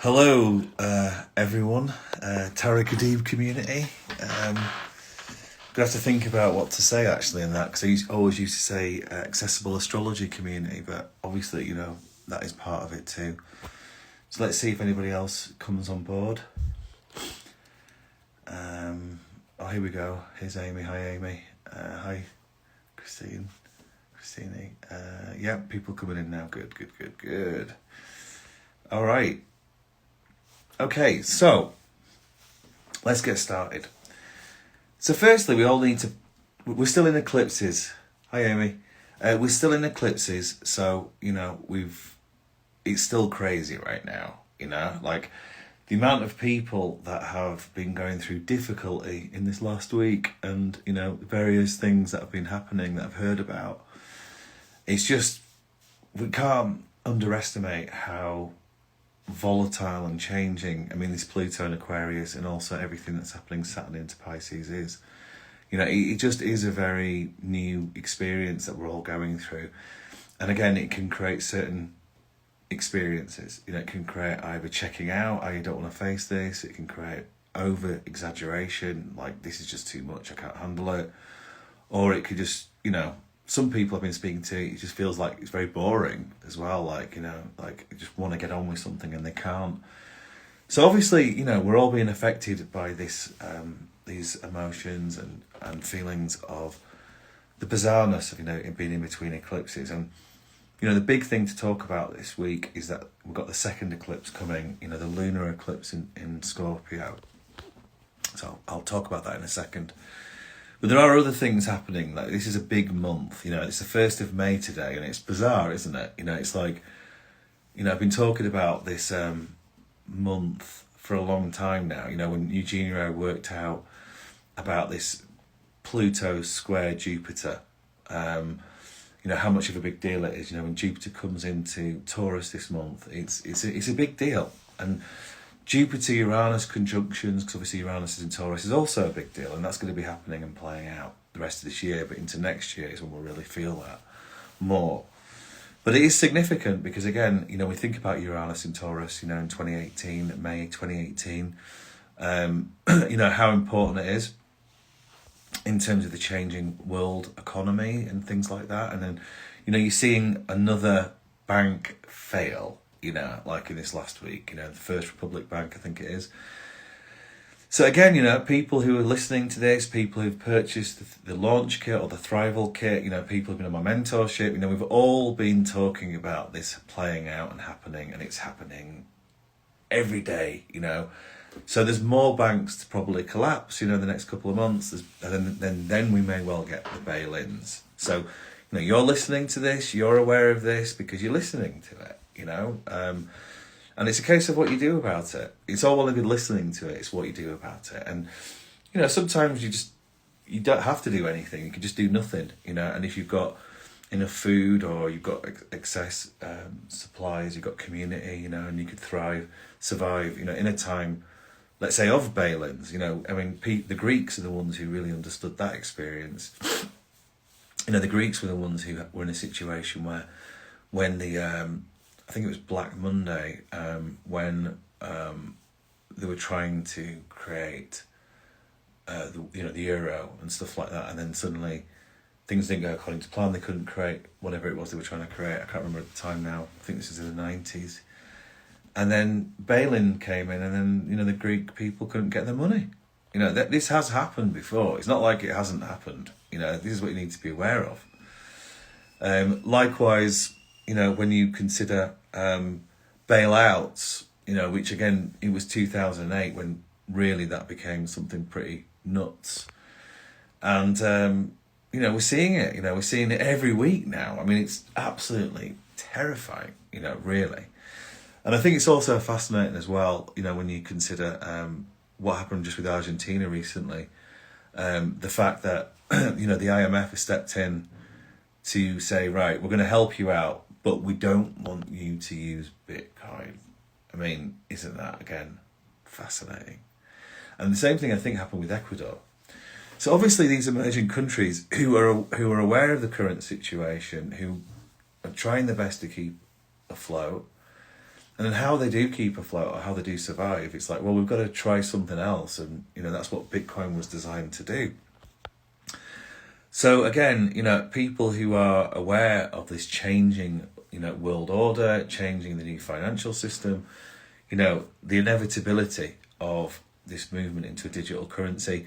Hello, everyone, Tareck Adeeb community. Gonna have to think about what to say actually in that, because I always used to say accessible astrology community, but obviously, that is part of it too. So let's see if anybody else comes on board. Here we go. Here's Amy. Hi, Amy. Hi, Christine. Yeah, people coming in now. Good. All right. Okay, so let's get started. So firstly, we're still in eclipses. Hi, Amy. We're still in eclipses, so, it's still crazy right now, like the amount of people that have been going through difficulty in this last week and, various things that have been happening that I've heard about. It's just, we can't underestimate how volatile and changing, this Pluto and Aquarius and also everything that's happening Saturn into Pisces is. It just is a very new experience that we're all going through. And again, it can create certain experiences. It can create either checking out, I don't want to face this. It can create over exaggeration, like this is just too much, I can't handle it. Or it could just, some people I've been speaking to, it just feels like it's very boring as well. Like, like they just want to get on with something and they can't. So obviously, we're all being affected by this, these emotions and feelings of the bizarreness of, being in between eclipses. And, the big thing to talk about this week is that we've got the second eclipse coming, the lunar eclipse in Scorpio. So I'll talk about that in a second. But there are other things happening. Like, this is a big month. It's the 1st of May today, and it's bizarre, isn't it? It's like, I've been talking about this month for a long time now. When Eugenio worked out about this Pluto square Jupiter, how much of a big deal it is. When Jupiter comes into Taurus this month, it's a big deal. And Jupiter-Uranus conjunctions, because obviously Uranus is in Taurus, is also a big deal, and that's going to be happening and playing out the rest of this year, but into next year is when we'll really feel that more. But it is significant because, again, we think about Uranus in Taurus, in 2018, May 2018, how important it is in terms of the changing world economy and things like that. And then, you're seeing another bank fail, like in this last week, the First Republic Bank, I think it is. So again, people who are listening to this, people who've purchased the launch kit or the Thrival kit, people who've been on my mentorship, we've all been talking about this playing out and happening, and it's happening every day, So there's more banks to probably collapse, the next couple of months, and then we may well get the bail-ins. So, you're listening to this, you're aware of this because you're listening to it. And it's a case of what you do about it. It's all well and good listening to it, it's what you do about it. And, sometimes you don't have to do anything, you can just do nothing, and if you've got enough food or you've got excess supplies, you've got community, and you could survive, in a time, let's say, of bail-ins, the Greeks are the ones who really understood that experience. The Greeks were the ones who were in a situation where when I think it was Black Monday, when they were trying to create, the euro and stuff like that, and then suddenly things didn't go according to plan. They couldn't create whatever it was they were trying to create. I can't remember at the time now. I think this was in the 90s. And then bail-in came in, and then, the Greek people couldn't get their money. This has happened before. It's not like it hasn't happened. This is what you need to be aware of. Likewise, when you consider bailouts, which again, it was 2008 when really that became something pretty nuts. And, we're seeing it, we're seeing it every week now. It's absolutely terrifying, really. And I think it's also fascinating as well, when you consider what happened just with Argentina recently. The fact that, the IMF has stepped in to say, right, we're going to help you out, but we don't want you to use Bitcoin. Isn't that, again, fascinating? And the same thing, I think, happened with Ecuador. So obviously these emerging countries who are aware of the current situation, who are trying their best to keep afloat, And then how they do keep afloat or how they do survive, it's like, well, we've got to try something else. And, that's what Bitcoin was designed to do. So again, people who are aware of this changing, world order, changing the new financial system, the inevitability of this movement into a digital currency.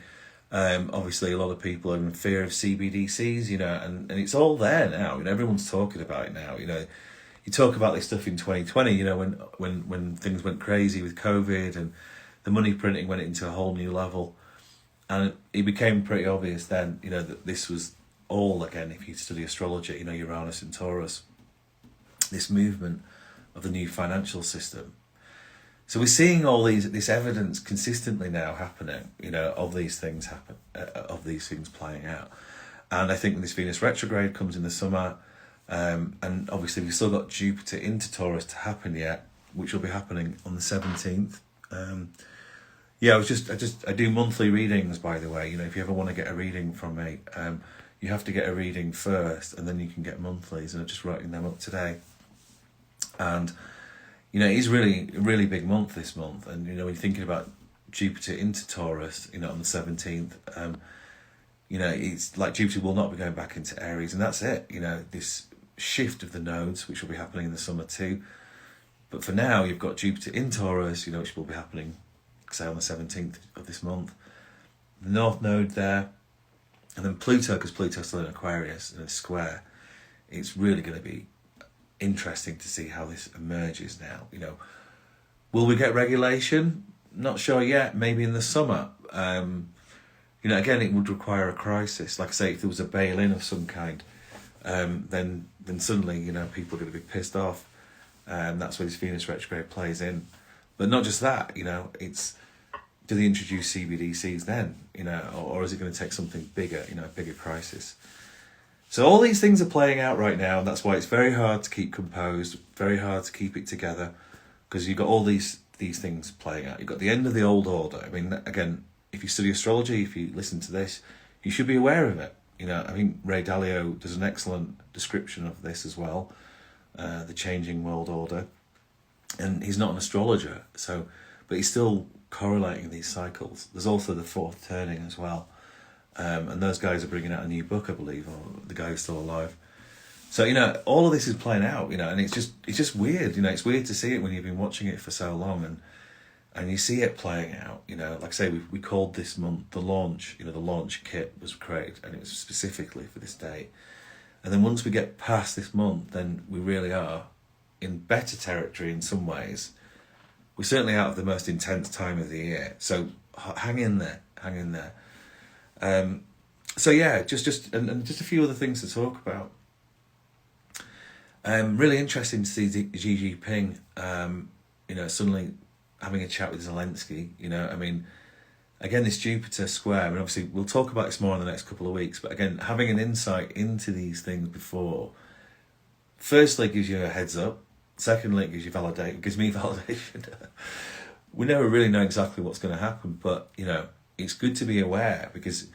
Obviously, a lot of people are in fear of CBDCs, and it's all there now. Everyone's talking about it now. You talk about this stuff in 2020, when things went crazy with COVID and the money printing went into a whole new level. And it became pretty obvious then, that this was all, again, if you study astrology, Uranus and Taurus, this movement of the new financial system. So we're seeing all this evidence consistently now happening, of these things playing out. And I think when this Venus retrograde comes in the summer, and obviously we've still got Jupiter into Taurus to happen yet, which will be happening on the 17th. I do monthly readings, by the way. If you ever want to get a reading from me, you have to get a reading first, and then you can get monthlies. And I'm just writing them up today. And it's really a really big month this month. And when you're thinking about Jupiter into Taurus, on the 17th, it's like Jupiter will not be going back into Aries, and that's it. This shift of the nodes, which will be happening in the summer too. But for now, you've got Jupiter in Taurus, which will be happening, say, on the 17th of this month. The North Node there, and then Pluto, because Pluto's still in Aquarius in a square. It's really going to be interesting to see how this emerges now. Will we get regulation? Not sure yet. Maybe in the summer. Again, it would require a crisis. Like I say, if there was a bail-in of some kind, then suddenly, people are going to be pissed off. That's where this Venus retrograde plays in. But not just that, it's, do they introduce CBDCs then, or is it going to take something bigger, a bigger crisis? So all these things are playing out right now, and that's why it's very hard to keep composed, very hard to keep it together, because you've got all these things playing out. You've got the end of the old order. I mean, again, if you study astrology, if you listen to this, you should be aware of it. I think Ray Dalio does an excellent description of this as well, the changing world order. And he's not an astrologer, but he's still correlating these cycles. There's also the fourth turning as well. And those guys are bringing out a new book, I believe, or the guy who's still alive. So, all of this is playing out, and it's just weird. It's weird to see it when you've been watching it for so long, and you see it playing out. Like I say, we called this month the launch. The launch kit was created, and it was specifically for this date. And then once we get past this month, then we really are in better territory in some ways. We're certainly out of the most intense time of the year. So hang in there. Just a few other things to talk about. Really interesting to see Xi Jinping, suddenly having a chat with Zelensky. Again, this Jupiter square. Obviously we'll talk about this more in the next couple of weeks. But again, having an insight into these things before, firstly, gives you a heads up. Secondly, it gives me validation. We never really know exactly what's going to happen, but it's good to be aware, because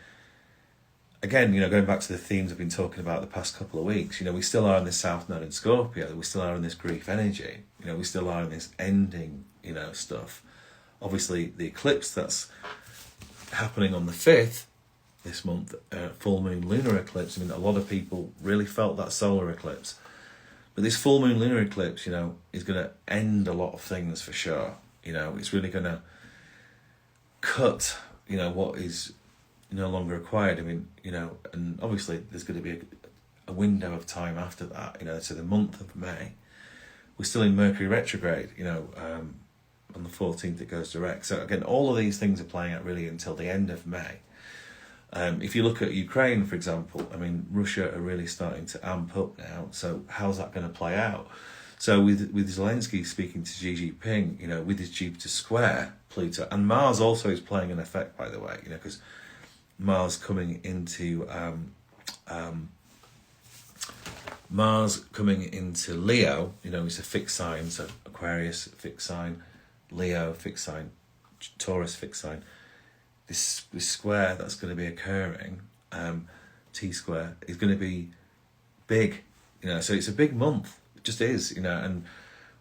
again, going back to the themes I've been talking about the past couple of weeks, we still are in this South Node in Scorpio, we still are in this grief energy, we still are in this ending, stuff. Obviously, the eclipse that's happening on the 5th this month, full moon lunar eclipse, a lot of people really felt that solar eclipse. But this full moon lunar eclipse, is going to end a lot of things for sure. It's really going to cut, what is no longer required. And obviously there's going to be a window of time after that, so the month of May, we're still in Mercury retrograde, on the 14th it goes direct. So again, all of these things are playing out really until the end of May. If you look at Ukraine, for example, Russia are really starting to amp up now. So how's that going to play out? So with Zelensky speaking to Xi Jinping, with his Jupiter square, Pluto, and Mars also is playing an effect, by the way, because Mars coming into Leo, it's a fixed sign. So Aquarius, fixed sign, Leo, fixed sign, Taurus, fixed sign. This square that's going to be occurring, T square, is going to be big, so it's a big month. It just is, and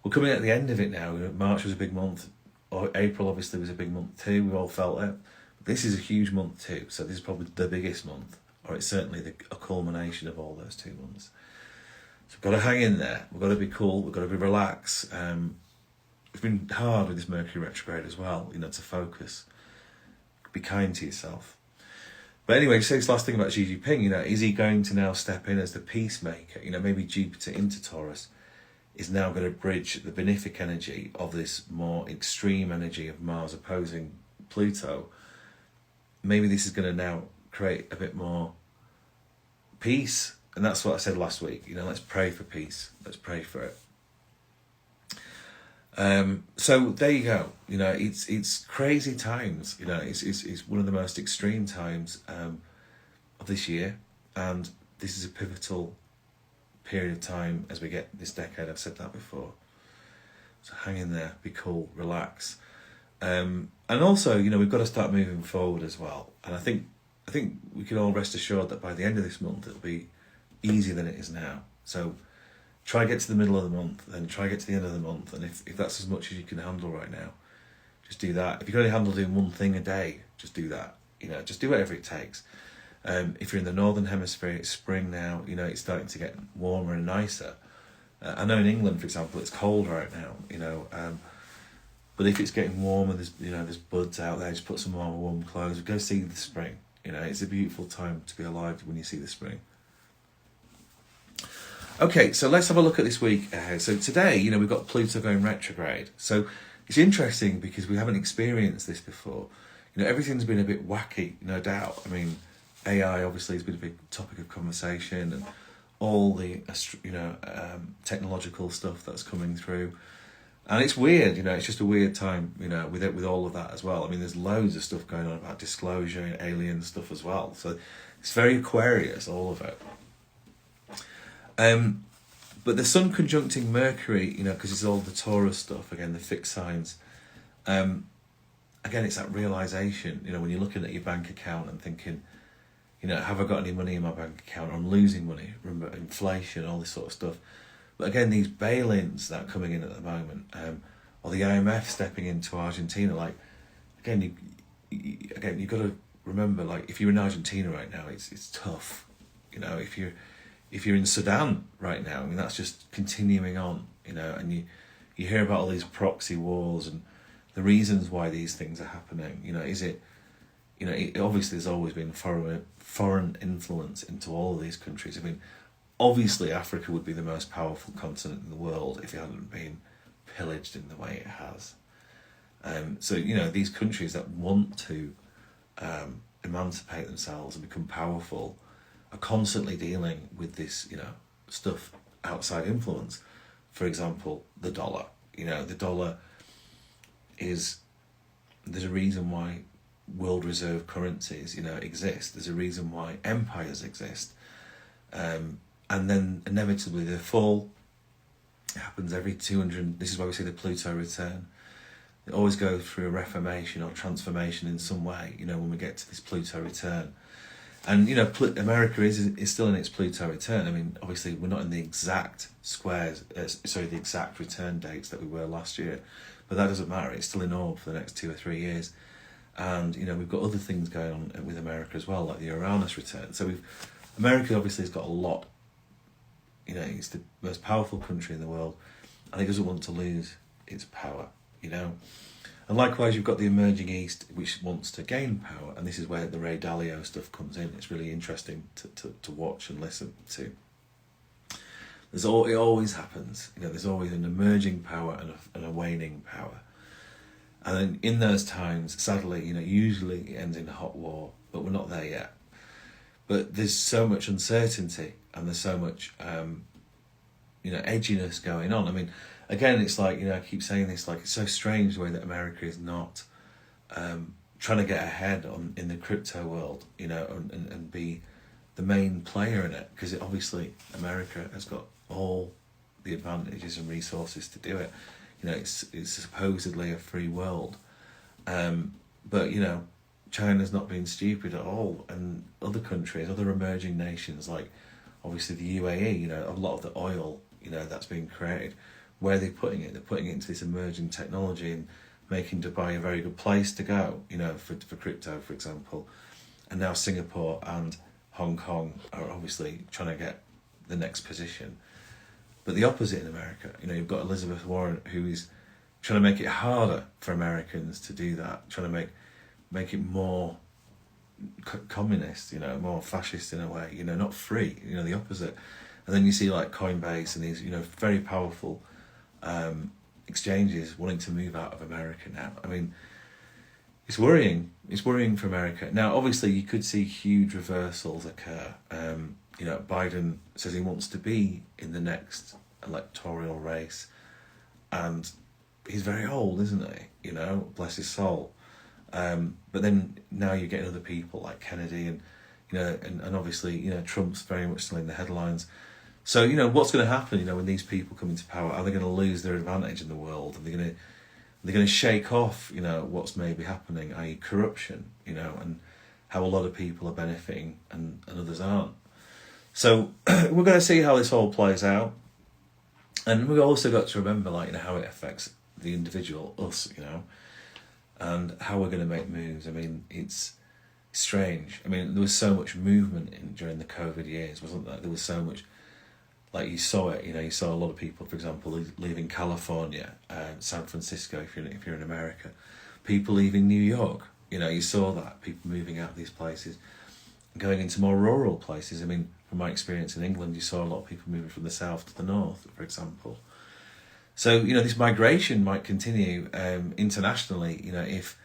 we're coming at the end of it now. March was a big month. Or April obviously was a big month too. We all felt it. This is a huge month too. So this is probably the biggest month, or it's certainly a culmination of all those 2 months. So we've got to hang in there. We've got to be cool. We've got to be relaxed. It's been hard with this Mercury retrograde as well, to focus. Be kind to yourself. But anyway, say this last thing about Xi Jinping, is he going to now step in as the peacemaker? Maybe Jupiter into Taurus is now going to bridge the benefic energy of this more extreme energy of Mars opposing Pluto. Maybe this is going to now create a bit more peace. And that's what I said last week. Let's pray for peace. Let's pray for it. So there you go. It's crazy times. It's one of the most extreme times of this year, and this is a pivotal period of time as we get this decade. I've said that before. So hang in there, be cool, relax, and also we've got to start moving forward as well. And I think we can all rest assured that by the end of this month it'll be easier than it is now. So try to get to the middle of the month, then try to get to the end of the month, and if that's as much as you can handle right now, just do that. If you can only handle doing one thing a day, just do that. Just do whatever it takes. If you're in the northern hemisphere, it's spring now. It's starting to get warmer and nicer. I know in England, for example, it's cold right now. But if it's getting warmer, there's buds out there. Just put some more warm clothes. Go see the spring. It's a beautiful time to be alive when you see the spring. Okay, so let's have a look at this week ahead. So today, we've got Pluto going retrograde. So it's interesting because we haven't experienced this before. Everything's been a bit wacky, no doubt. I mean, AI obviously has been a big topic of conversation, and all the technological stuff that's coming through, and it's weird. It's just a weird time. With all of that as well. I mean, there's loads of stuff going on about disclosure and alien stuff as well. So it's very Aquarius, all of it. But the Sun conjuncting Mercury, because it's all the Taurus stuff again, the fixed signs. Again, it's that realization. When you're looking at your bank account and thinking, have I got any money in my bank account? I'm losing money. Remember, inflation, all this sort of stuff. But again, these bail-ins that are coming in at the moment, or the IMF stepping into Argentina, you've got to remember, if you're in Argentina right now, it's tough. If you're in Sudan right now, I mean, that's just continuing on. And you hear about all these proxy wars and the reasons why these things are happening. Is it? Obviously there's always been foreign influence into all of these countries. I mean, obviously Africa would be the most powerful continent in the world if it hadn't been pillaged in the way it has. So these countries that want to emancipate themselves and become powerful are constantly dealing with this, stuff outside influence. For example, the dollar. The dollar is, there's a reason why world reserve currencies, exist. There's a reason why empires exist. And then inevitably they fall. It happens every 200, this is why we see the Pluto return. It always goes through a reformation or transformation in some way, when we get to this Pluto return. And, America is still in its Pluto return. I mean, obviously we're not in the exact the exact return dates that we were last year, but that doesn't matter. It's still in orb for the next 2 or 3 years. And, we've got other things going on with America as well, like the Uranus return. So America obviously has got a lot, it's the most powerful country in the world, and it doesn't want to lose its power, And likewise, you've got the emerging East, which wants to gain power, and this is where the Ray Dalio stuff comes in. It's really interesting to watch and listen to. It always happens. There's always an emerging power and a waning power. And then in those times, sadly, usually it ends in a hot war, but we're not there yet. But there's so much uncertainty, and there's so much, edginess going on. I mean, again, it's like, I keep saying this, it's so strange the way that America is not trying to get ahead in the crypto world, and be the main player in it, because obviously America has got all the advantages and resources to do it. It's supposedly a free world, but China's not been stupid at all, and other countries, other emerging nations, like obviously the UAE, a lot of the oil, that's being created where are they putting it? They're putting it into this emerging technology and making Dubai a very good place to go, you know, for crypto, for example. And now Singapore and Hong Kong are obviously trying to get the next position. But the opposite in America, you know, you've got Elizabeth Warren, who is trying to make it harder for Americans to do that, trying to make it more communist, you know, more fascist in a way, you know, not free, you know, the opposite. And then you see like Coinbase and these, you know, very powerful exchanges wanting to move out of America now. I mean, it's worrying. It's worrying for America. Now, obviously, you could see huge reversals occur. You know, Biden says he wants to be in the next electoral race, and he's very old, isn't he? You know, bless his soul. But then now you're getting other people like Kennedy and, you know, and obviously, you know, Trump's very much still in the headlines. So, you know, what's going to happen, you know, when these people come into power? Are they going to lose their advantage in the world? Are they going to shake off, you know, what's maybe happening, i.e. corruption, you know, and how a lot of people are benefiting and others aren't. So we're going to see how this all plays out. And we've also got to remember, like, you know, how it affects the individual, us, you know, and how we're going to make moves. I mean, it's strange. I mean, there was so much movement during the COVID years, wasn't there? There was so much, like, you saw it, you know, you saw a lot of people, for example, leaving California, San Francisco, if you're in America, people leaving New York, you know, you saw that, people moving out of these places, going into more rural places. I mean, from my experience in England, you saw a lot of people moving from the south to the north, for example. So, you know, this migration might continue internationally, you know, if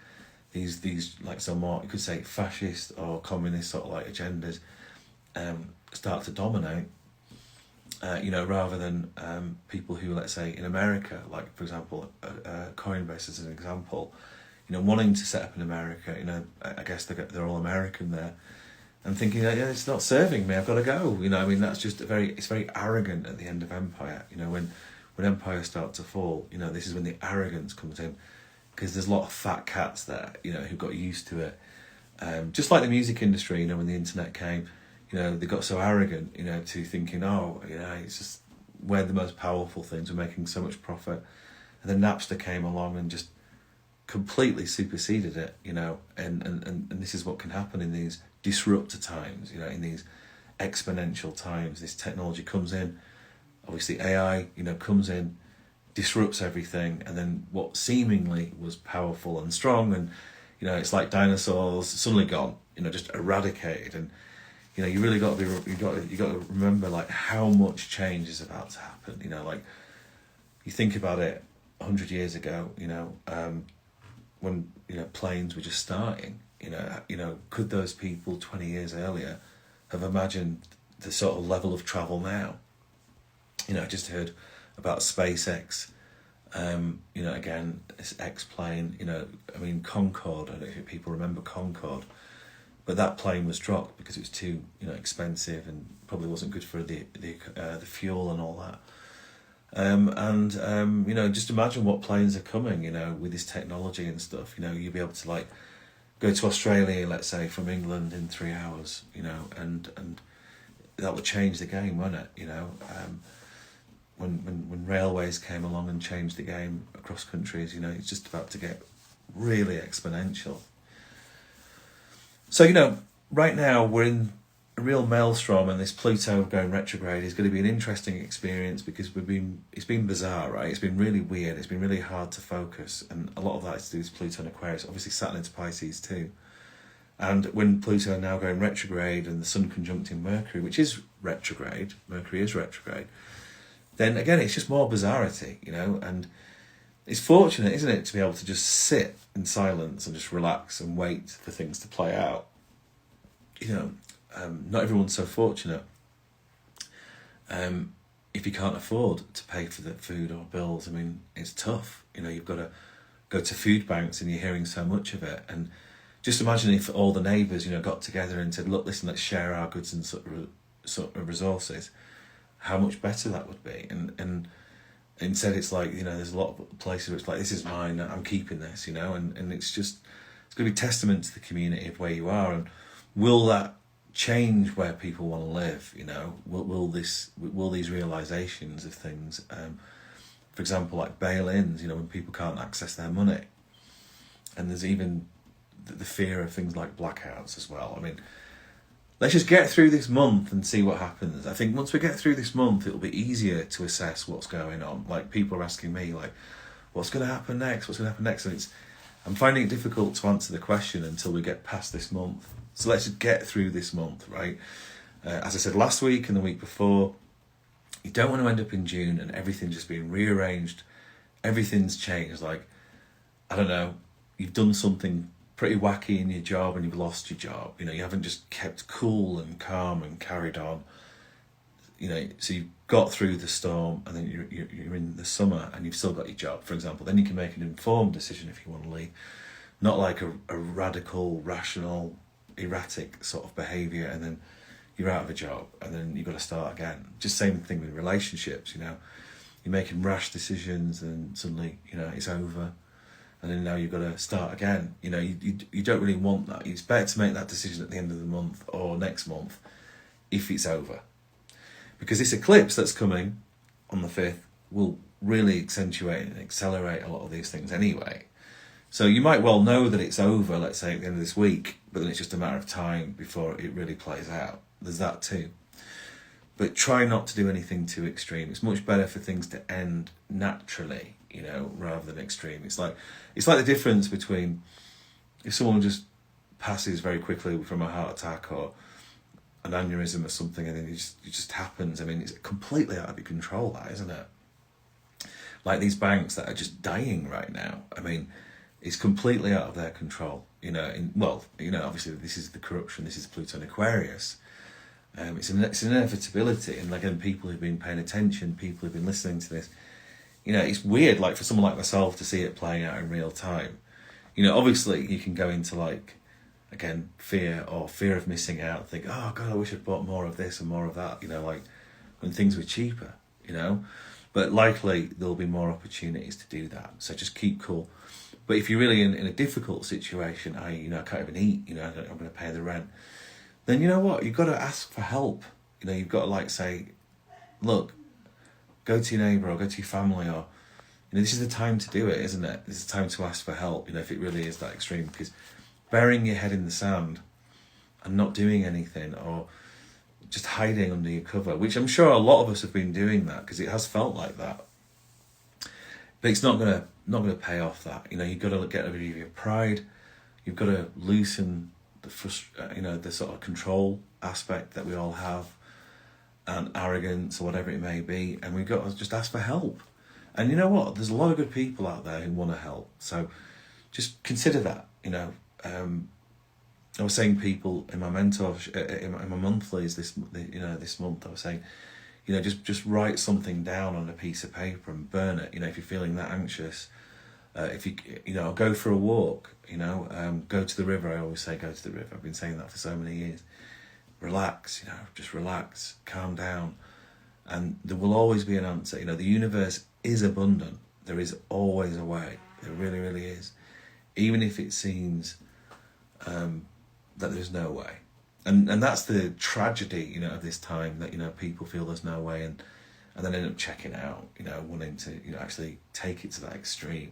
these like some more, you could say fascist or communist sort of like agendas start to dominate, you know, rather than people who, let's say, in America, like, for example, Coinbase as an example, you know, wanting to set up in America, you know, I guess they're all American there, and thinking, yeah, it's not serving me, I've got to go. You know, I mean, that's just it's very arrogant at the end of empire. You know, when empires start to fall, you know, this is when the arrogance comes in, because there's a lot of fat cats there, you know, who got used to it. Just like the music industry, you know, when the internet came, you know, they got so arrogant, you know, to thinking, oh, you know, it's just we're the most powerful things, we're making so much profit. And then Napster came along and just completely superseded it, you know, and this is what can happen in these disruptor times, you know, in these exponential times. This technology comes in, obviously AI, you know, comes in, disrupts everything, and then what seemingly was powerful and strong, and, you know, it's like dinosaurs suddenly gone, you know, just eradicated. And, you know, you really got to remember, like, how much change is about to happen. You know, like, you think about it 100 years ago, you know, when, you know, planes were just starting, you know, could those people 20 years earlier have imagined the sort of level of travel now? You know, I just heard about SpaceX, you know, again, this X-plane, you know, I mean, Concorde, I don't know if people remember Concorde, but that plane was dropped because it was too, you know, expensive and probably wasn't good for the fuel and all that. You know, just imagine what planes are coming, you know, with this technology and stuff. You know, you'll be able to, like, go to Australia, let's say, from England in 3 hours, you know, and that would change the game, wouldn't it? You know, when railways came along and changed the game across countries, you know, it's just about to get really exponential. So, you know, right now we're in a real maelstrom, and this Pluto going retrograde is going to be an interesting experience because it's been bizarre, right? It's been really weird. It's been really hard to focus, and a lot of that is to do with Pluto and Aquarius. Obviously, Saturn into Pisces too. And when Pluto now going retrograde and the Sun conjuncting Mercury, which is retrograde, Mercury is retrograde, then again it's just more bizarrity, you know. And it's fortunate, isn't it, to be able to just sit in silence and just relax and wait for things to play out. You know, not everyone's so fortunate. If you can't afford to pay for the food or bills, I mean, it's tough. You know, you've got to go to food banks and you're hearing so much of it. And just imagine if all the neighbours, you know, got together and said, look, listen, let's share our goods and sort of resources, how much better that would be. And instead it's like, you know, there's a lot of places where it's like, this is mine, I'm keeping this, you know, and it's just, it's going to be testament to the community of where you are. And will that change where people want to live? You know, will these realizations of things For example, like bail-ins, when people can't access their money. And there's even the fear of things like blackouts as well. I mean, let's just get through this month and see what happens. I think once we get through this month, it'll be easier to assess what's going on. Like, people are asking me, like, what's going to happen next? What's going to happen next? And I'm finding it difficult to answer the question until we get past this month. So let's just get through this month, right? As I said last week and the week before, you don't want to end up in June and everything just being rearranged. Everything's changed. Like, I don't know, you've done something pretty wacky in your job and you've lost your job. You haven't just kept cool and calm and carried on. So you've got through the storm, and then you're in the summer and you've still got your job, for example. Then you can make an informed decision if you want to leave. Not like a radical, rational, erratic sort of behaviour, and then you're out of a job and then you've got to start again. Just same thing with relationships, You're making rash decisions and suddenly, it's over. And then now you've got to start again. You don't really want that. It's better to make that decision at the end of the month or next month if it's over. Because this eclipse that's coming on the 5th will really accentuate and accelerate a lot of these things anyway. So you might well know that it's over, let's say, at the end of this week, but then it's just a matter of time before it really plays out. There's that too. But try not to do anything too extreme. It's much better for things to end naturally, rather than extreme. It's like the difference between if someone just passes very quickly from a heart attack or an aneurysm or something, and then it just happens. I mean, it's completely out of your control, that, isn't it? Like these banks that are just dying right now. I mean, it's completely out of their control. Obviously this is the corruption. This is Pluto in Aquarius. It's an inevitability, and again, people who've been paying attention, people who've been listening to this, it's weird, like for someone like myself to see it playing out in real time. Obviously you can go into again, fear of missing out, think, oh God, I wish I'd bought more of this and more of that, like when things were cheaper, but likely there'll be more opportunities to do that. So just keep cool. But if you're really in a difficult situation, I can't even eat, I'm going to pay the rent, then you know what, you've got to ask for help. You've got to say, look, go to your neighbour or go to your family, or this is the time to do it, isn't it? This is the time to ask for help, if it really is that extreme. Because burying your head in the sand and not doing anything, or just hiding under your cover, which I'm sure a lot of us have been doing that, because it has felt like that, but it's not gonna pay off that. You've got to get rid of your pride. You've got to loosen the sort of control aspect that we all have, and arrogance or whatever it may be, and we've got to just ask for help. And you know what? There's a lot of good people out there who want to help. So just consider that. I was saying people in my in my monthlies this month, I was saying, just write something down on a piece of paper and burn it. If you're feeling that anxious, if you go for a walk, go to the river. I always say go to the river. I've been saying that for so many years. Relax, just relax, calm down, and there will always be an answer. The universe is abundant. There is always a way. There really, really is. Even if it seems that there's no way. And that's the tragedy, of this time, that, people feel there's no way and then end up checking out, wanting to, actually take it to that extreme.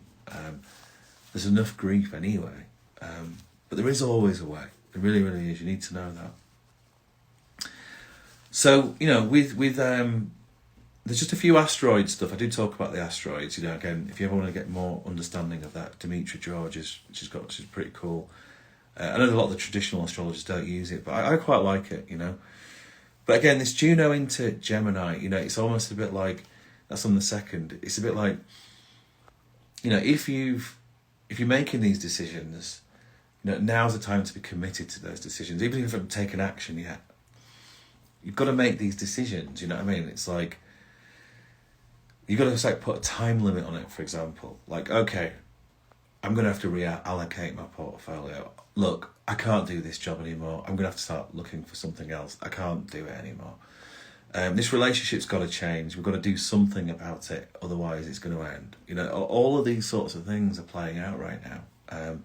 There's enough grief anyway. But there is always a way. There really, really is. You need to know that. So, with there's just a few asteroid stuff. I do talk about the asteroids, again, if you ever want to get more understanding of that, Dimitri George which is pretty cool. I know a lot of the traditional astrologers don't use it, but I quite like it, But again, this Juno into Gemini, it's almost a bit like, that's on the 2nd, it's a bit like, if you're making these decisions, now's the time to be committed to those decisions, even if you haven't taken action yet. You've got to make these decisions, you know what I mean? It's like, you've got to put a time limit on it, for example. Like, okay, I'm going to have to reallocate my portfolio. Look, I can't do this job anymore. I'm going to have to start looking for something else. I can't do it anymore. This relationship's got to change. We've got to do something about it. Otherwise, it's going to end. All of these sorts of things are playing out right now.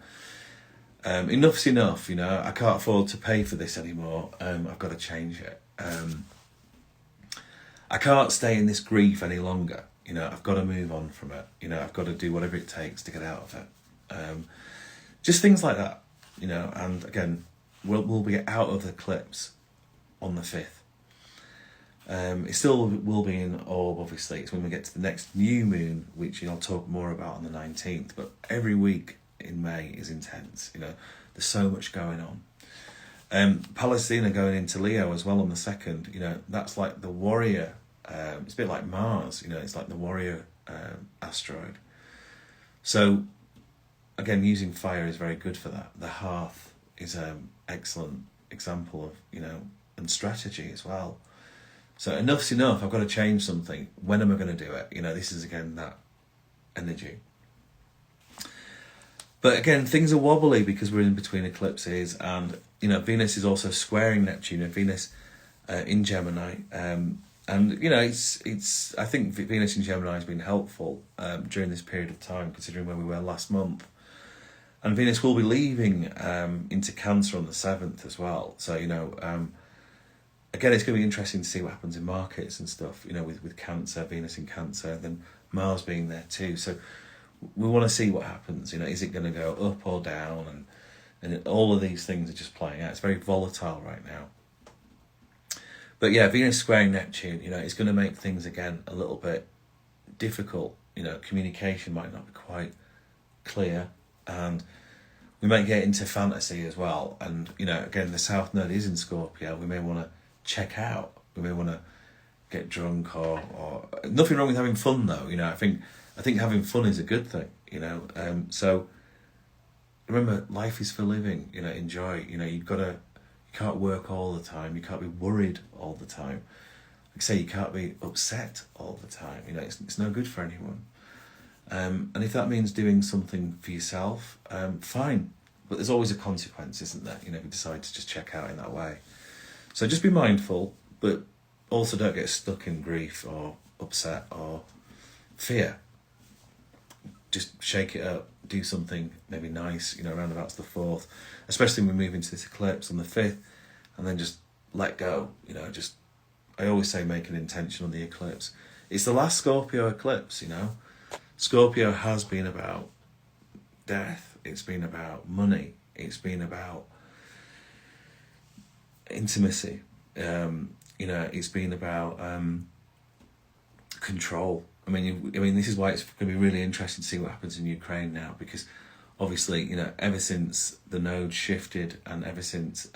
Enough's enough, I can't afford to pay for this anymore. I've got to change it. I can't stay in this grief any longer. You know, I've got to move on from it. You know, I've got to do whatever it takes to get out of it. Just things like that, you know. And again, we'll be out of the eclipse on the 5th. It still will be in orb, obviously. It's when we get to the next new moon, which I'll talk more about on the 19th. But every week in May is intense. You know, there's so much going on. Pallastina going into Leo as well on the 2nd. You know, that's like the warrior. It's a bit like Mars. You know, it's like the warrior asteroid. So again, using fire is very good for that. The hearth is an excellent example of, you know, and strategy as well. So enough's enough. I've got to change something. When am I going to do it? You know, this is again that energy. But again, things are wobbly because we're in between eclipses, and you know, Venus is also squaring Neptune, and Venus in Gemini, and you know, it's. I think Venus in Gemini has been helpful during this period of time, considering where we were last month. And Venus will be leaving into Cancer on the 7th as well. So you know, again, it's going to be interesting to see what happens in markets and stuff. You know, with Cancer, Venus in Cancer, and then Mars being there too. So we want to see what happens. You know, is it going to go up or down? And all of these things are just playing out. It's very volatile right now. But yeah, Venus squaring Neptune, you know, it's going to make things again a little bit difficult. You know, communication might not be quite clear, and we might get into fantasy as well. And you know, again, the South Node is in Scorpio. We may want to check out. We may want to get drunk or nothing wrong with having fun though. You know, I think having fun is a good thing. You know, so remember, life is for living. You know, enjoy. You know, you can't work all the time. You can't be worried all the time. Like I say, you can't be upset all the time. You know, it's no good for anyone. And if that means doing something for yourself, fine. But there's always a consequence, isn't there? You know, if you decide to just check out in that way. So just be mindful, but also don't get stuck in grief or upset or fear. Just shake it up, do something maybe nice, you know, around about the 4th, especially when we move into this eclipse on the 5th, and then just let go, you know, just, I always say make an intention on the eclipse. It's the last Scorpio eclipse, you know. Scorpio has been about death, it's been about money, it's been about intimacy, you know, it's been about control. I mean, this is why it's going to be really interesting to see what happens in Ukraine now, because obviously, you know, ever since the node shifted and ever since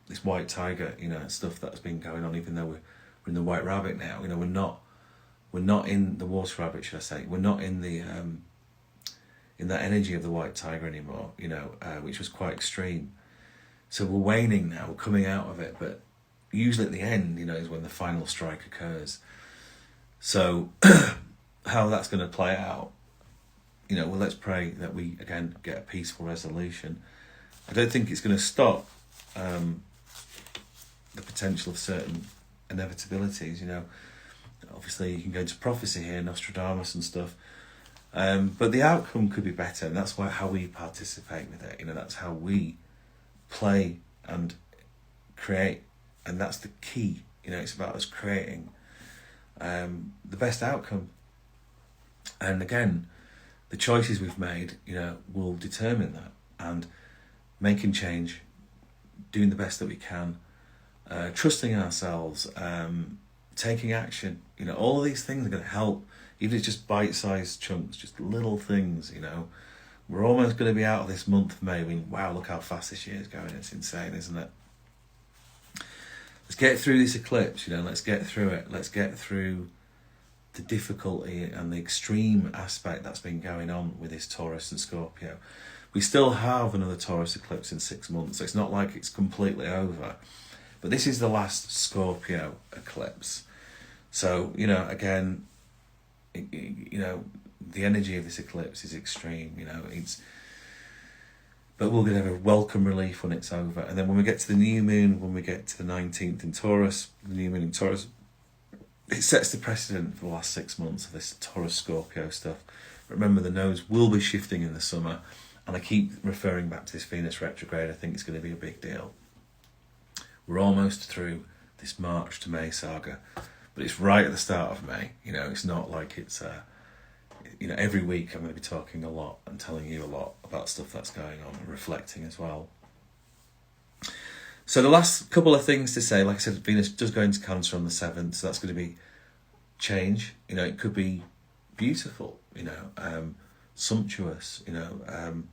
this white tiger, you know, stuff that's been going on, even though we're in the white rabbit now, you know, we're not in the water rabbit, should I say? We're not in the in that energy of the white tiger anymore, you know, which was quite extreme. So we're waning now, we're coming out of it, but usually at the end, you know, is when the final strike occurs. So how that's going to play out, you know, well, let's pray that we again get a peaceful resolution. I don't think it's going to stop the potential of certain inevitabilities, you know. Obviously you can go into prophecy here, Nostradamus and stuff, but the outcome could be better, and that's how we participate with it. You know, that's how we play and create, and that's the key. You know, it's about us creating the best outcome. And again, the choices we've made, you know, will determine that. And making change, doing the best that we can, trusting ourselves, taking action, you know, all of these things are going to help. Even if it's just bite-sized chunks, just little things, you know. We're almost going to be out of this month of May. Wow, look how fast this year is going. It's insane, isn't it? Let's get through this eclipse, you know, let's get through it. Let's get through the difficulty and the extreme aspect that's been going on with this Taurus and Scorpio. We still have another Taurus eclipse in 6 months, so it's not like it's completely over. But this is the last Scorpio eclipse. So, you know, again, you know, the energy of this eclipse is extreme, you know, but we're going to have a welcome relief when it's over. And then when we get to the new moon, when we get to the 19th in Taurus, the new moon in Taurus, it sets the precedent for the last 6 months of this Taurus-Scorpio stuff. Remember, the nodes will be shifting in the summer, and I keep referring back to this Venus retrograde. I think it's going to be a big deal. We're almost through this March to May saga. but it's right at the start of May. You know, it's not like it's, you know, every week I'm going to be talking a lot and telling you a lot about stuff that's going on and reflecting as well. So the last couple of things to say, like I said, Venus does go into Cancer on the 7th, so that's going to be change. You know, it could be beautiful, you know, sumptuous, you know,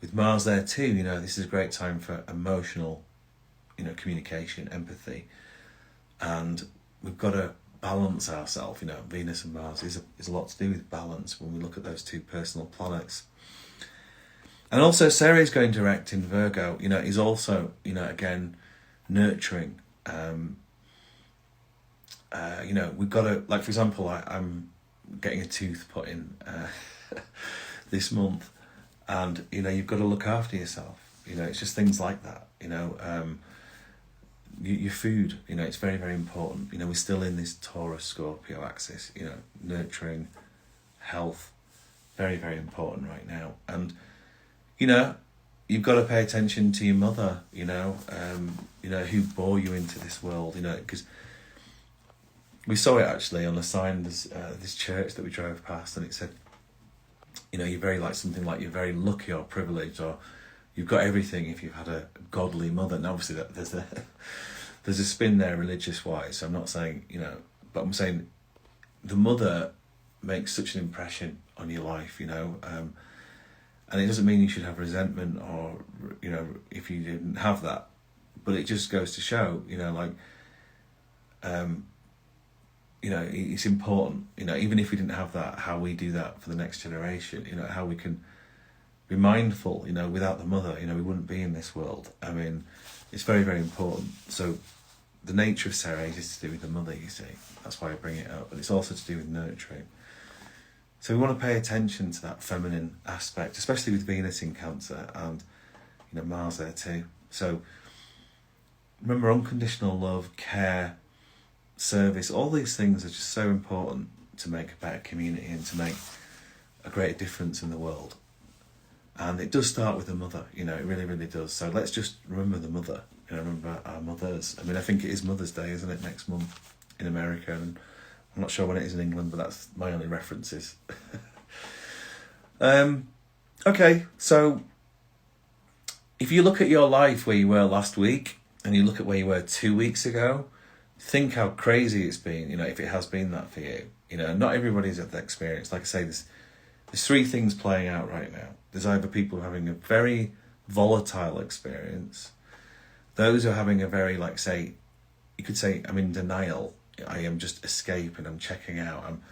with Mars there too, you know, this is a great time for emotional, you know, communication, empathy, and we've got to balance ourselves, you know. Venus and Mars is a lot to do with balance when we look at those two personal planets. And also Ceres going direct in Virgo, you know, is also, you know, again, nurturing. You know, we've got to, like, for example, I'm getting a tooth put in this month, and, you know, you've got to look after yourself. You know, it's just things like that, you know. Your food, you know, it's very, very important. You know, we're still in this Taurus Scorpio axis, you know, nurturing, health, very, very important right now. And, you know, you've got to pay attention to your mother, you know, who bore you into this world, you know, because we saw it actually on a sign, this church that we drove past, and it said, you know, you're very like something like you're very lucky or privileged, or you've got everything if you've had a godly mother. And obviously that there's a spin there religious wise, so I'm not saying, you know, but I'm saying the mother makes such an impression on your life, you know, and it doesn't mean you should have resentment or, you know, if you didn't have that, but it just goes to show, you know, like, you know, it's important, you know, even if we didn't have that, how we do that for the next generation, you know, how we can be mindful, you know, without the mother, you know, we wouldn't be in this world. I mean, it's very, very important. So the nature of Ceres is to do with the mother, you see. That's why I bring it up. But it's also to do with nurturing. So we want to pay attention to that feminine aspect, especially with Venus in Cancer and, you know, Mars there too. So remember, unconditional love, care, service, all these things are just so important to make a better community and to make a greater difference in the world. And it does start with the mother, you know, it really, really does. So let's just remember the mother, you know, remember our mothers. I mean, I think it is Mother's Day, isn't it, next month in America? And I'm not sure when it is in England, but that's my only references. Okay, so if you look at your life where you were last week and you look at where you were 2 weeks ago, think how crazy it's been, you know, if it has been that for you. You know, not everybody's had that experience. Like I say, there's three things playing out right now. There's either people having a very volatile experience, those who are having a very, like, say, you could say, I'm in denial. I am just escaping. I'm checking out. I'm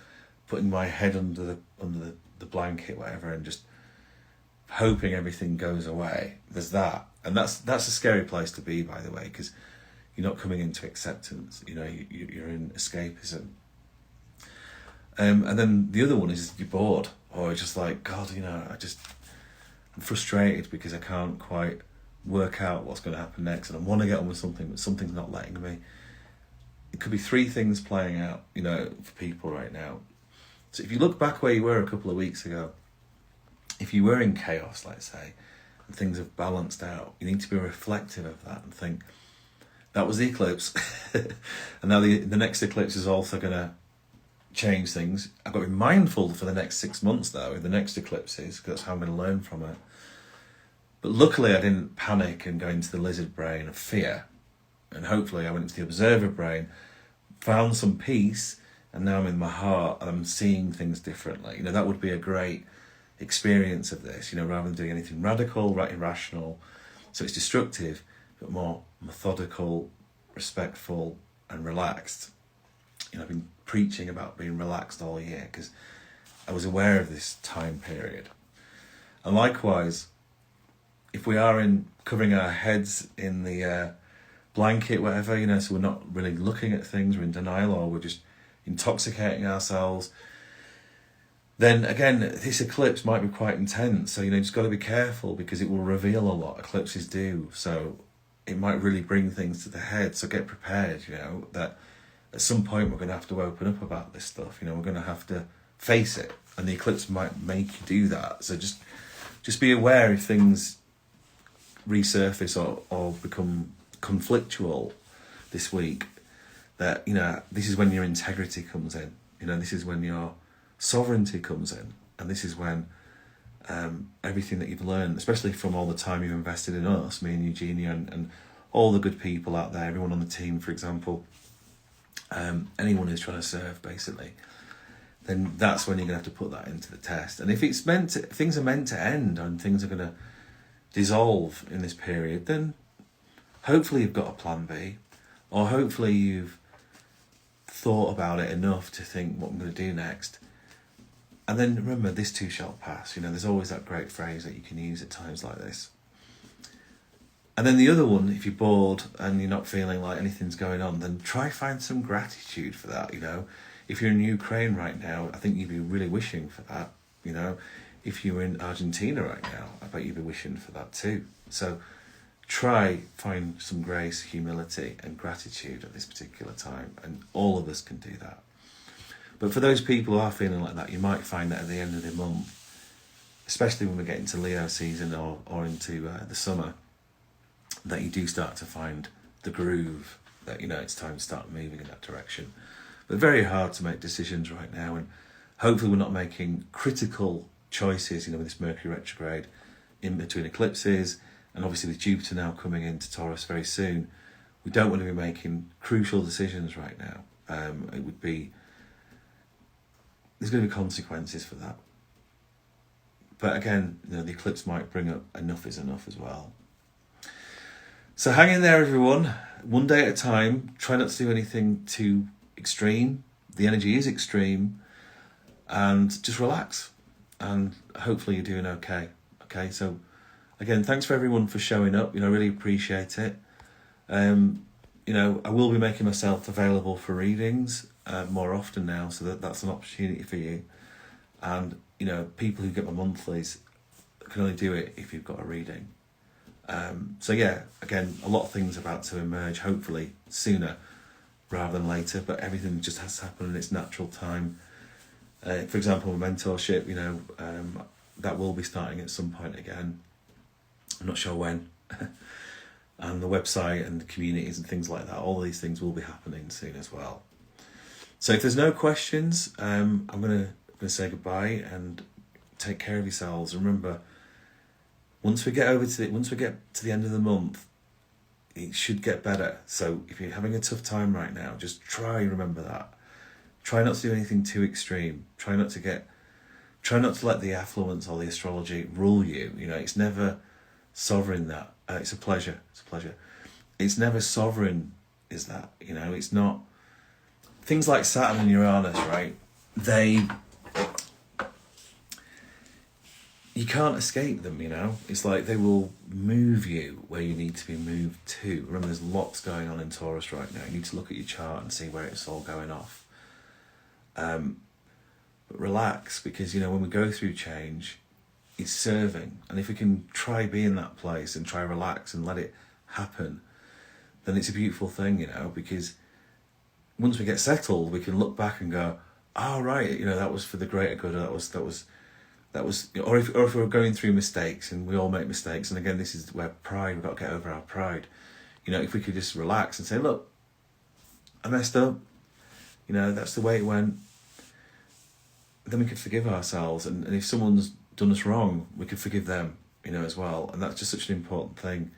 putting my head under the blanket, whatever, and just hoping everything goes away. There's that, and that's a scary place to be, by the way, because you're not coming into acceptance. You know, you're in escapism. And then the other one is you're bored, or just like, God, you know, I'm frustrated because I can't quite work out what's going to happen next, and I want to get on with something, but something's not letting me. It could be three things playing out, you know, for people right now. So if you look back where you were a couple of weeks ago, if you were in chaos, let's say, and things have balanced out, you need to be reflective of that and think, that was the eclipse. And now the next eclipse is also going to change things. I've got to be mindful for the next 6 months, though, in the next eclipses, because that's how I'm going to learn from it. But luckily I didn't panic and go into the lizard brain of fear. And hopefully I went into the observer brain, found some peace, and now I'm in my heart and I'm seeing things differently. You know, that would be a great experience of this, you know, rather than doing anything radical, right, irrational. So it's destructive, but more methodical, respectful, and relaxed. You know, I've been preaching about being relaxed all year because I was aware of this time period. And likewise, if we are covering our heads in the blanket, whatever, you know, so we're not really looking at things, we're in denial, or we're just intoxicating ourselves, then again, this eclipse might be quite intense. So, you know, you just got to be careful because it will reveal a lot. Eclipses do. So it might really bring things to the head. So get prepared, you know, that at some point we're going to have to open up about this stuff. You know, we're going to have to face it. And the eclipse might make you do that. So just be aware if things resurface or become conflictual this week, that, you know, this is when your integrity comes in. You know, this is when your sovereignty comes in. And this is when everything that you've learned, especially from all the time you've invested in us, me and Eugenia, and all the good people out there, everyone on the team, for example, anyone who's trying to serve, basically, then that's when you're going to have to put that into the test. And if it's meant to, things are meant to end and things are going to dissolve in this period, then hopefully you've got a plan B, or hopefully you've thought about it enough to think what I'm going to do next. And then remember, this too shall pass. You know, there's always that great phrase that you can use at times like this. And then the other one, if you're bored and you're not feeling like anything's going on, then try find some gratitude for that, you know. If you're in Ukraine right now, I think you'd be really wishing for that, you know. If you were in Argentina right now, I bet you'd be wishing for that too. So try find some grace, humility and gratitude at this particular time, and all of us can do that. But for those people who are feeling like that, you might find that at the end of the month, especially when we get into Leo season or into the summer, that you do start to find the groove, that, you know, it's time to start moving in that direction. But very hard to make decisions right now, and hopefully we're not making critical choices, you know, with this Mercury retrograde in between eclipses, and obviously with Jupiter now coming into Taurus very soon. We don't want to be making crucial decisions right now. It would be, there's going to be consequences for that. But again, you know, the eclipse might bring up enough is enough as well. So hang in there, everyone. One day at a time. Try not to do anything too extreme. The energy is extreme. And just relax. And hopefully you're doing okay. Okay, so again, thanks for everyone for showing up. You know, I really appreciate it. You know, I will be making myself available for readings more often now, so that's an opportunity for you. And, you know, people who get my monthlies can only do it if you've got a reading. So yeah, again, a lot of things about to emerge, hopefully sooner rather than later, but everything just has to happen in its natural time. For example, mentorship, you know, that will be starting at some point again. I'm not sure when. And the website and the communities and things like that, all of these things will be happening soon as well. So if there's no questions, I'm gonna say goodbye and take care of yourselves. Remember, once we get to the end of the month, it should get better. So if you're having a tough time right now, just remember that. Try not to do anything too extreme. Try not to let the affluence or the astrology rule you. You know, it's never sovereign that. It's a pleasure. It's never sovereign, is that? You know, it's not. Things like Saturn and Uranus, right? You can't escape them, you know? It's like they will move you where you need to be moved to. Remember, there's lots going on in Taurus right now. You need to look at your chart and see where it's all going off. But relax, because, you know, when we go through change, it's serving. And if we can try be in that place and try relax and let it happen, then it's a beautiful thing, you know, because once we get settled, we can look back and go, oh, right, you know, that was for the greater good, or that was, or if we're going through mistakes, and we all make mistakes, and again, this is where pride, we've got to get over our pride. You know, if we could just relax and say, look, I messed up, you know, that's the way it went, then we could forgive ourselves, and if someone's done us wrong, we could forgive them, you know, as well, and that's just such an important thing.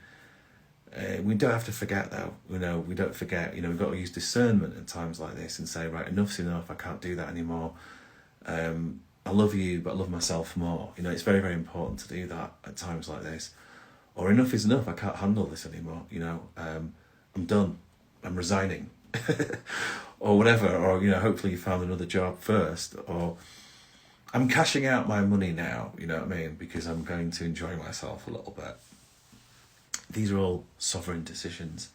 We don't have to forget, though. You know, we don't forget. You know, we've got to use discernment at times like this and say, right, enough's enough. I can't do that anymore. I love you, but I love myself more. You know, it's very, very important to do that at times like this. Or enough is enough. I can't handle this anymore. You know, I'm done. I'm resigning, or whatever. Or, you know, hopefully you found another job first. Or I'm cashing out my money now. You know what I mean? Because I'm going to enjoy myself a little bit. These are all sovereign decisions.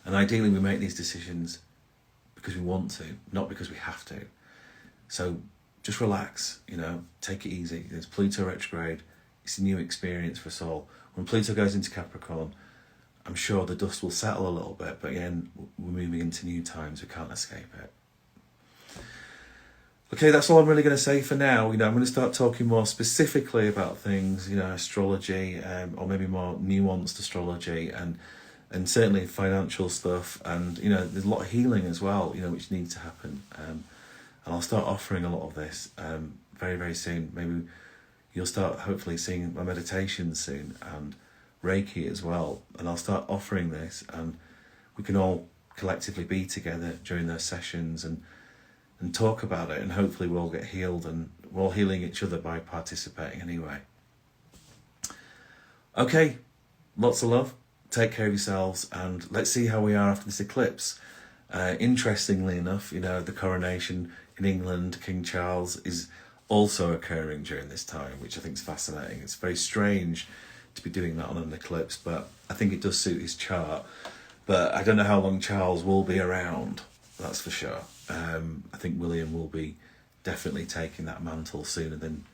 And ideally we make these decisions because we want to, not because we have to. So just relax, you know, take it easy. There's Pluto retrograde. It's a new experience for us all. When Pluto goes into Capricorn, I'm sure the dust will settle a little bit, but again, we're moving into new times. We can't escape it. Okay, that's all I'm really going to say for now. You know, I'm going to start talking more specifically about things, you know, astrology, or maybe more nuanced astrology, and and certainly financial stuff, and you know there's a lot of healing as well, you know, which needs to happen. And I'll start offering a lot of this very, very soon. Maybe you'll start hopefully seeing my meditations soon, and Reiki as well. And I'll start offering this, and we can all collectively be together during those sessions and talk about it, and hopefully we'll all get healed, and we're all healing each other by participating anyway. Okay, lots of love. Take care of yourselves, and let's see how we are after this eclipse. Interestingly enough, you know, the coronation in England, King Charles, is also occurring during this time, which I think is fascinating. It's very strange to be doing that on an eclipse, but I think it does suit his chart. But I don't know how long Charles will be around, that's for sure. I think William will be definitely taking that mantle sooner than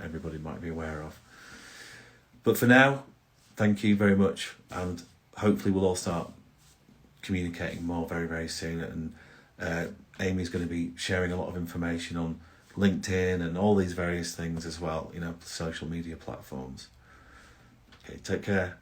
everybody might be aware of. But for now, thank you very much, and hopefully we'll all start communicating more very, very soon. And Amy's going to be sharing a lot of information on LinkedIn and all these various things as well, you know, social media platforms. Okay, take care.